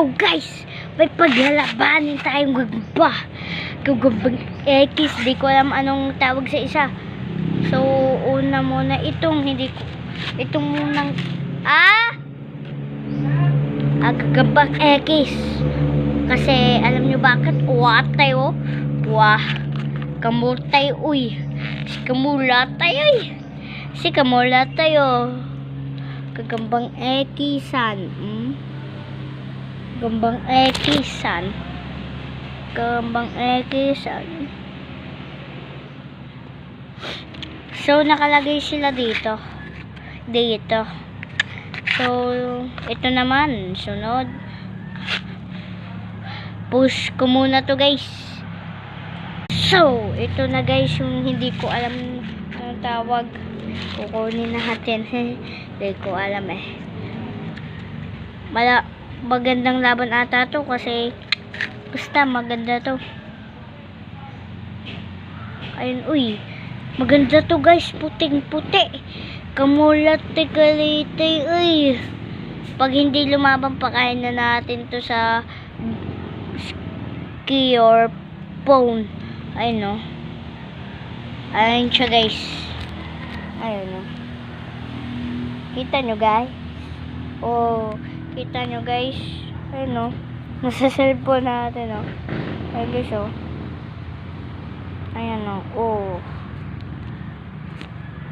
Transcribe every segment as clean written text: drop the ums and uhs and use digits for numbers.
So guys, may paglalabanin tayong gagamba. Gagambang X, di ko alam anong tawag sa isa. So una muna itong itong munang gagambang X. Kasi alam nyo bakit? Uwatay oh. Wah, kamurtay uy. Si kamulatay uy. Si kamulatay oh. Gagambang X-san. Gambang X-san. Gambang X-san. So nakalagay sila dito. So ito naman sunod. Push ko muna to guys. So ito na guys yung hindi ko alam anong tawag. Kukunin natin. Hindi ko alam eh. Magandang laban ata to kasi basta maganda to. Ayun, uy. Maganda to guys. Puting-puti. Kamulat tikalite, uy. Pag hindi lumaban, pakain na natin to sa key or phone. Ayun no. Ayun siya guys. Ayun no. Kita nyo guys. Oh, kita nyo guys. Ayun no. Nasa cellphone natin no. Ayun guys oh. Ayan no. Oh.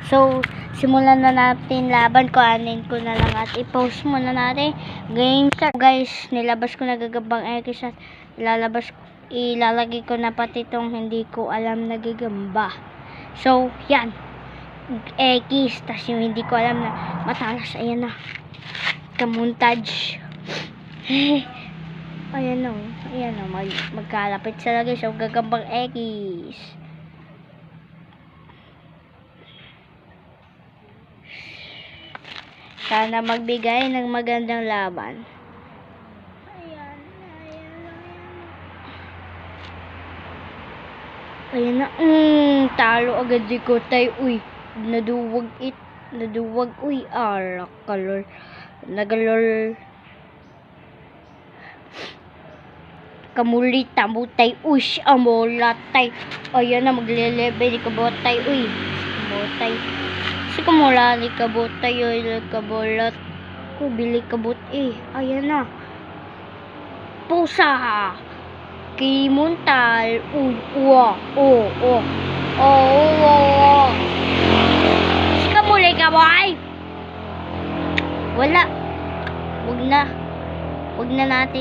So, simulan na natin laban ko. Anin ko na lang at i-post muna natin. Game start. Guys, nilabas ko na gagambang X at ilalagay ko na pati itong hindi ko alam na gagamba. So, yan. X. Tas yung hindi ko alam na matalas. Ayan na. Kamontage. Ayan na. Ayan na. Magkalapit sila guys. So, gagambang X. Sana magbigay ng magandang laban. Ayan na. Talo agad di ko tayo. Uy. Naduwag. Uy. Kalor. Nagalor. Kamulit. Tambutay. Uy. Amolatay. Ayan na. Maglelevel. Di kabotay. Uy. Kabotay. Si kamulali kabotay. Uy. Kabolat. Bili kabot eh. Ayan na. Pusa. Kimuntal. Sika mulay ka boy. Wala. Wag na natin